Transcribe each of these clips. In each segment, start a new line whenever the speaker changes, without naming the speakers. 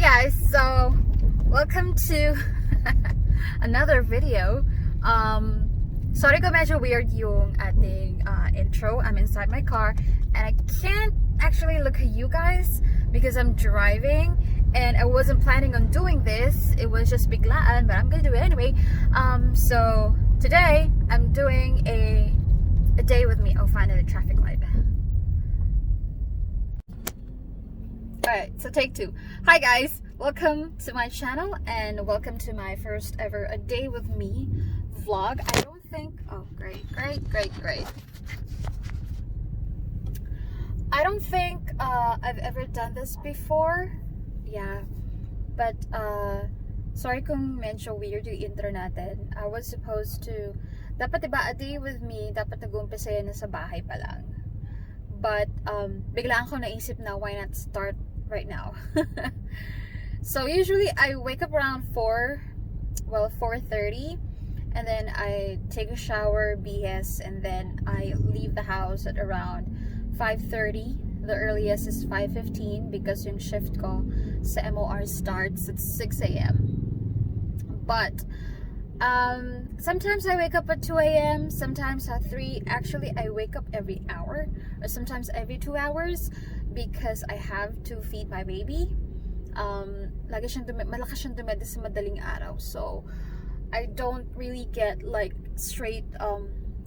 guys, so welcome to another video. Sorry ko medyo weird yung ating intro. I'm inside my car and I can't actually look at you guys because I'm driving and I wasn't planning on doing this. It was just biglaan, but I'm gonna do it anyway. So today I'm doing a day with me. Oh, finally, traffic light. Alright, so take two. Hi guys, welcome to my channel and welcome to my first ever A Day With Me vlog. I don't think, oh great. I don't think I've ever done this before. Yeah, but sorry kung medyo weird yung intro natin. I was supposed to, dapat diba A Day With Me, dapat nag-uumpisa yan na sa bahay pa lang. But biglaan ko naisip na why not start right now. So usually I wake up around 4:30 and then I take a shower, BS, and then I leave the house at around 5:30. The earliest is 5:15 because yung shift ko sa MOR starts at 6 a.m. But sometimes I wake up at 2 a.m, sometimes at 3. Actually, I wake up every hour or sometimes every 2 hours because I have to feed my baby. Malakas siyang dumedi sa madaling araw. So, I don't really get like straight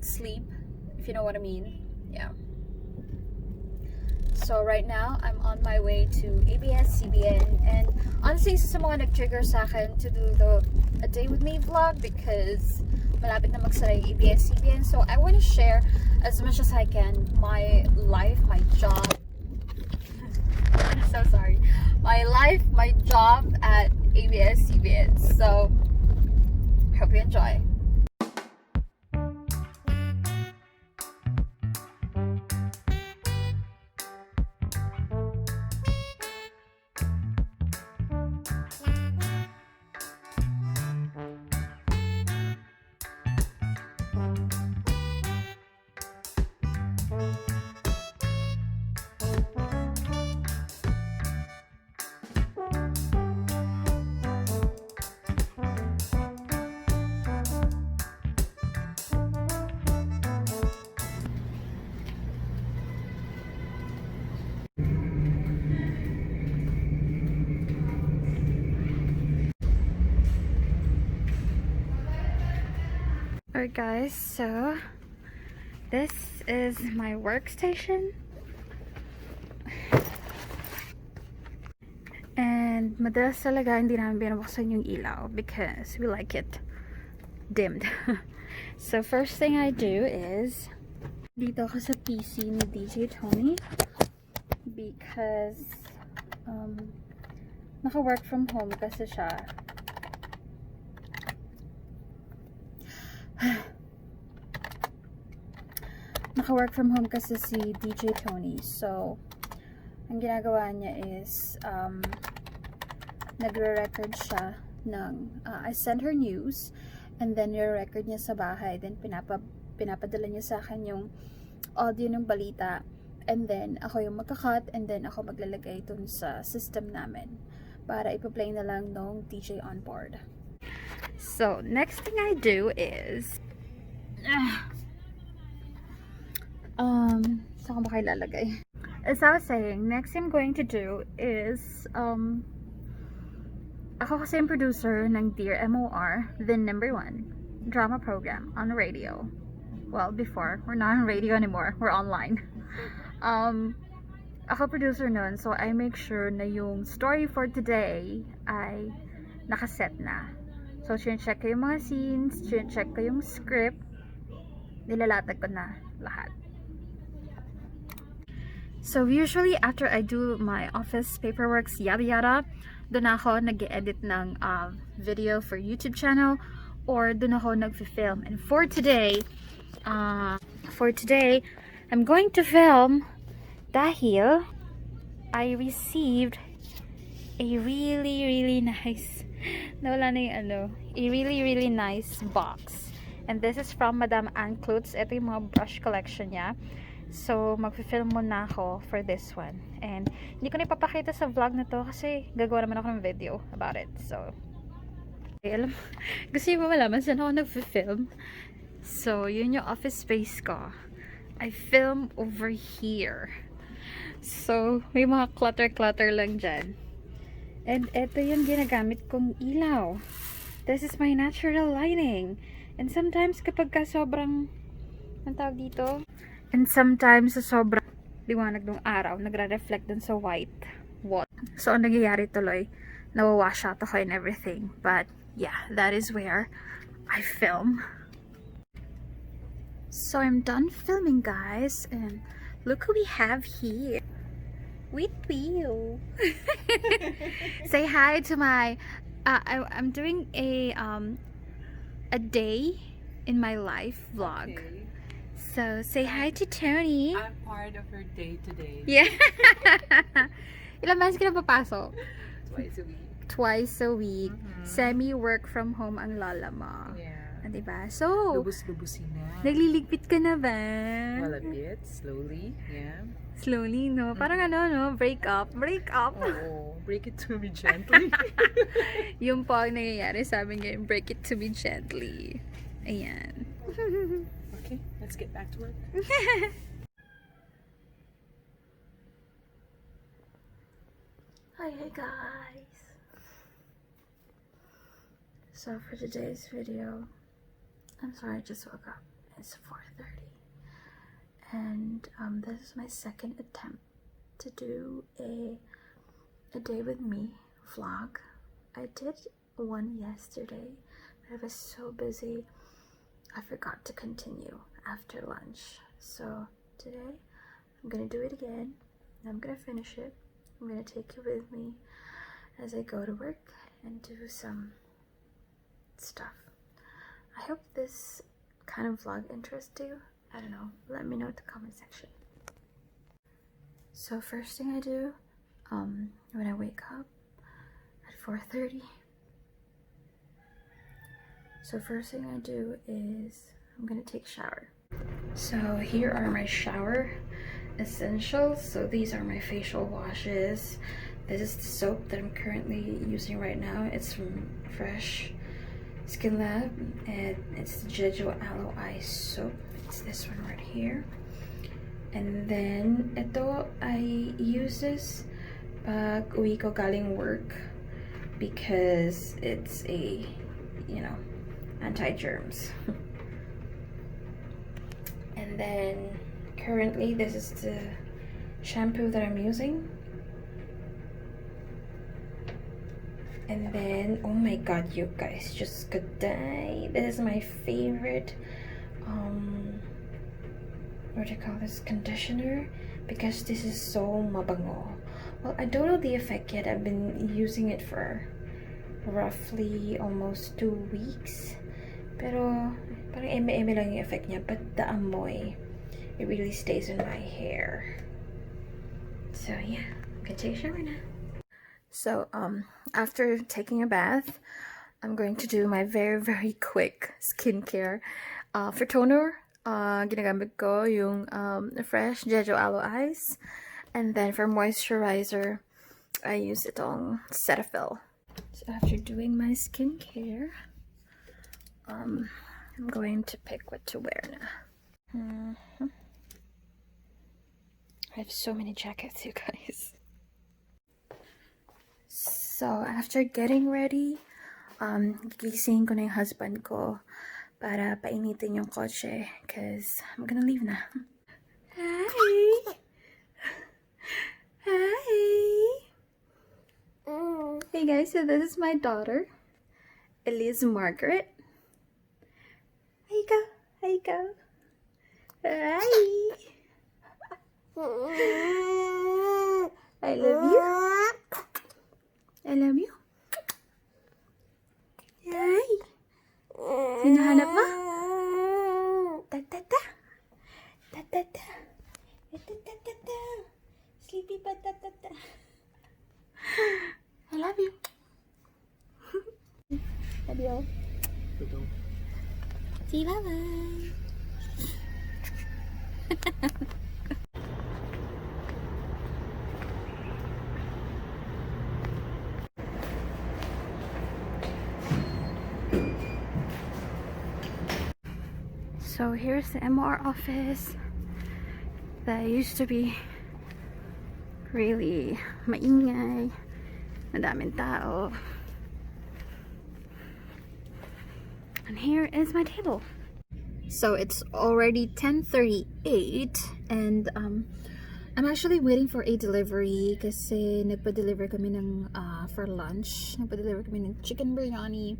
sleep, if you know what I mean. Yeah. So right now, I'm on my way to ABS-CBN, and honestly, isa sa mga nag-trigger sa akin to do the A Day With Me vlog because malapit na magsara yung ABS-CBN. So I want to share as much as I can my life, my job. I'm so sorry. My life, my job at ABS-CBN. So hope you enjoy. Alright guys, so this is my workstation and madalas talaga hindi namin binubuksan yung ilaw because we like it dimmed. So first thing I do is dito ako sa PC ni DJ Tony because naka-work from home kasi siya. Naka-work from home kasi si DJ Tony. So, ang ginagawa niya is nagre-record siya ng I send her news and then nire-record niya sa bahay, then pinapadala niya sa akin yung audio ng balita, and then ako yung magka-cut, and then ako maglalagay dun sa system namin para ipa-play na lang nung DJ on board. So, next thing I do is saan ko ba kayo lalagay? As I was saying, next thing I'm going to do is ako kasi yung producer ng Dear MOR, the #1 drama program on the radio. Well, before, we're not on radio anymore, we're online. Ako producer nun, so I make sure na yung story for today ay nakaset na. So, check ko yung mga scenes, check ko yung script, nilalatag ko na lahat. So, usually, after I do my office paperwork, yada, doon ako nag-edit ng video for YouTube channel, or doon ako nag-film. And for today, I'm going to film dahil I received a really nice nawala na yung a really nice box, and this is from Madame Anne Klutz. Ito yung mga brush collection niya. So, magfi-film muna ako for this one. And, hindi ko na ipapakita sa vlog na to kasi gagawa naman ako ng video about it. So, okay, alam, gusto mo malaman saan ako nagfi-film? So, yun yung office space ko. I film over here. So, may mga clutter-clutter lang dyan. And, eto yung ginagamit kong ilaw. This is my natural lighting. And sometimes, kapag ka sobrang, ang tawag dito? And sometimes, sa sobrang liwanag ng araw, nagre-reflect dun sa white wall. So, ang nangyayari tuloy, nawawash out ako and everything. But, yeah, that is where I film. So, I'm done filming, guys. And look who we have here. With you. Say hi to my... I'm doing a day in my life vlog.
Okay.
So, say hi to Tony.
I'm part of her day today.
Yeah. Ilang beses ka na papasok?
Twice a week.
Twice a week. Semi-work from home ang lala mo.
Yeah.
Diba? So,
Lubos-lubusin na.
nagliligpit ka na ba?
Well, a bit. Slowly. Yeah.
Slowly, no? Parang ano, no? Break up. Break up.
Oh, break it to me gently.
Yung po ang nangyayari sa amin ngayon, break it to me gently. Ayan.
Okay, let's get back to work.
Hi guys. So for today's video, I'm sorry I just woke up. It's 4:30. And this is my second attempt to do a day with me vlog. I did one yesterday, but I was so busy I forgot to continue after lunch. So today I'm gonna do it again. I'm gonna finish it. I'm gonna take you with me as I go to work and do some stuff. I hope this kind of vlog interests you. I don't know. Let me know in the comment section. So first thing I do, when I wake up at 4:30. So first thing I do is I'm gonna take a shower. So here are my shower essentials. So these are my facial washes. This is the soap that I'm currently using right now. It's from Fresh Skin Lab and it's the Jeju Aloe Eye Soap. It's this one right here. And then ito, I use this pag uwi ko galing work because it's a, you know, anti-germs. And then currently this is the shampoo that I'm using. And then, oh my god, you guys just could die. This is my favorite what do you call this, conditioner, because this is so mabango. Well, I don't know the effect yet. I've been using it for roughly almost 2 weeks. Pero parang eme-eme lang yung effect niya, but the amoy, it really stays in my hair. So yeah, I'm gonna take a shower now. So after taking a bath, I'm going to do my very quick skincare. For toner, ginagamit ko yung Fresh Jeju Aloe Eyes. And then for moisturizer, I use itong Cetaphil. So after doing my skincare, I'm going to pick what to wear now. I have so many jackets, you guys. So after getting ready, gising ko na yung husband ko para painitin yung kotse because I'm gonna leave na. Hi! Hi! Hey guys, so this is my daughter, Elise Margaret. Hi go! Hi go! Hi! I love you. I love you. Hi. Hinahanap mo? Ta-ta-ta. Ta-ta-ta. Ta-ta-ta-ta. Sleepy pa ta-ta-ta. I love you. Love you all. See you, bye-bye. So here's the MR office that used to be really maingay, madaming tao. And here is my table. So it's already 10:38 and I'm actually waiting for a delivery kasi nagpa-deliver kami ng for lunch. Nagpa-deliver kami ng chicken biryani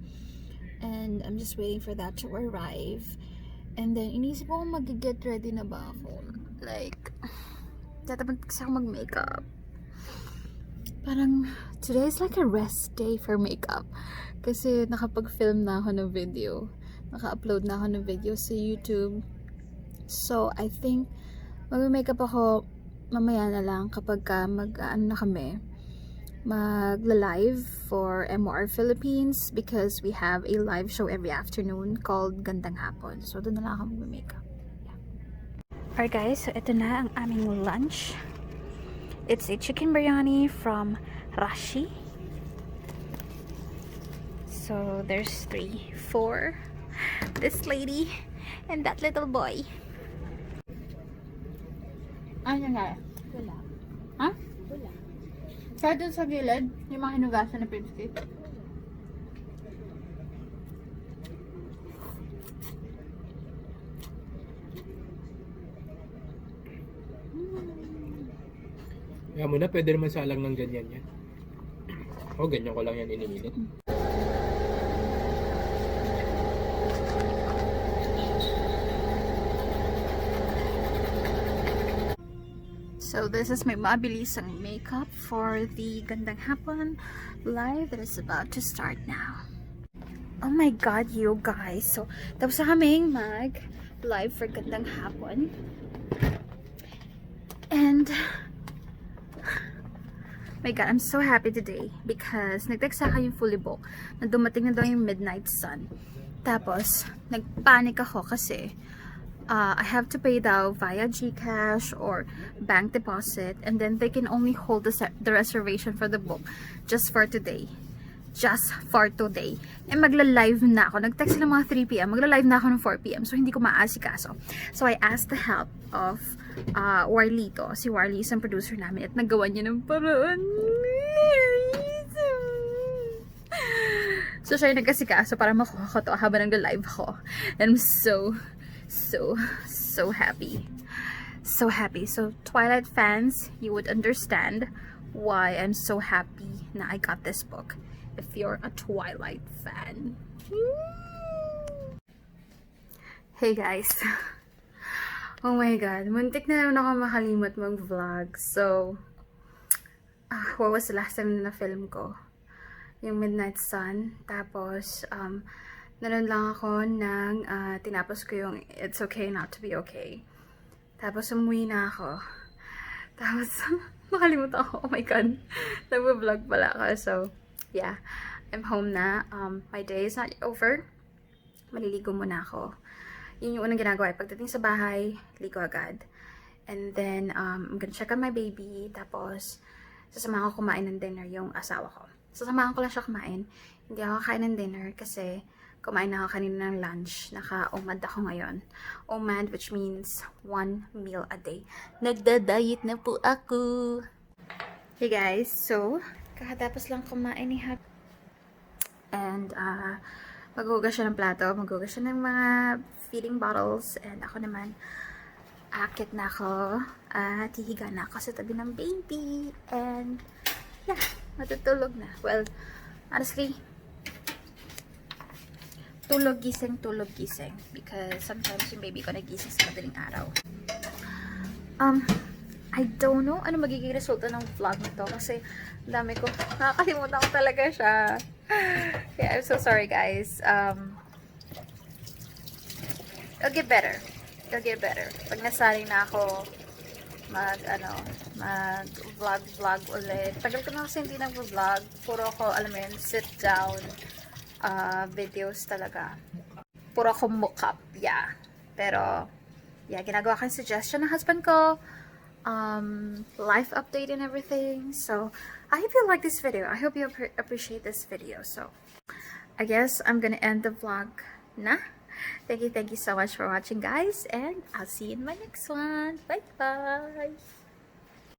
and I'm just waiting for that to arrive. And then inisip ko mag-get ready na ba ako. Like, tatapos kasi ako mag-makeup. Parang today is like a rest day for makeup. Kasi nakapag-film na ako ng video. Naka-upload na ako ng video sa YouTube. So, I think mag-makeup ako mamaya na lang kapag mag-ano na kami. Mag-live for MOR Philippines because we have a live show every afternoon called Gandang Hapon. So, doon na lang ako mag-makeup. Yeah. Alright guys, so ito na ang aming lunch. It's a chicken biryani from Rashi. So, there's 3, 4. This lady and that little boy. Ano nga? Wala. Ha? Wala. Sa dun sa gilid, yung mga hinugasan na pinski.
Kaya muna, pwede naman salang ng ganyan yan. O, ganyan ko lang yan iniinit.
So this is my mabilisang makeup for the Gandang Hapon live that is about to start now. Oh my god, you guys. So, tapos na kaming mag-live for Gandang Hapon. And my god, I'm so happy today because nag-text sa akin yung fully book na dumating na daw yung midnight sun. Tapos, nagpanic ako kasi I have to pay daw via GCash or bank deposit and then they can only hold the reservation for the book just for today. Just for today. And magla-live na ako. Nag-text sila mga 3 p.m. Magla-live na ako ng 4 p.m. So, hindi ko maasikaso. So, I asked the help of Warlito. Si Warly, isang producer namin at nagawa niya ng paraan. So, siya yung nag-asikaso para makuha ko to habang nag-live ako. And I'm so happy. So happy. So, Twilight fans, you would understand why I'm so happy na I got this book. If you're a Twilight fan. Hey guys. Oh my god. Muntik na naman ako makalimot mag-vlog. So, what was the last time na film ko? Yung Midnight Sun. Tapos, naroon lang ako ng tinapos ko yung It's Okay Not to Be Okay. Tapos umuwi na ako. Tapos makalimutan ako. Oh my god. Nag-vlog pala ako. So, yeah. I'm home na. My day is not over. Maliligo muna ako. Yun yung unang ginagawa. Pagdating sa bahay, ligo agad. And then, I'm gonna check on my baby. Tapos, sasamahan ko kumain ng dinner yung asawa ko. Sasamahan ko lang siya kumain. Hindi ako kain ng dinner kasi kumain na ako kanina ng lunch. Naka-OMAD ako ngayon. OMAD, which means 1 meal a day. Nagda-diet na po ako. Hey guys, so, kakatapos lang kumain ni Happy. And, maghugas siya ng plato. Maghugas siya ng mga feeding bottles. And ako naman, akit na ako. At hihiga na ako sa tabi ng baby. And, yeah, matutulog na. Well, honestly, tulog gising because sometimes yung baby ko nagising sa madaling araw. I don't know ano magiging resulta ng vlog nito kasi dami ko, nakakalimutan ko talaga siya. Yeah, I'm so sorry guys. It'll get better. Pag nasaling na ako mag-vlog ulit. Tagal ko na kasi hindi nag-vlog. Puro ako, alam mo yun, sit down videos talaga. Puro ako mukap, yeah. Pero, yeah, ginagawa ko yung suggestion ng husband ko. Life update and everything. So, I hope you like this video. I hope you appreciate this video. So, I guess I'm gonna end the vlog na. Thank you so much for watching, guys. And I'll see you in my next one. Bye-bye.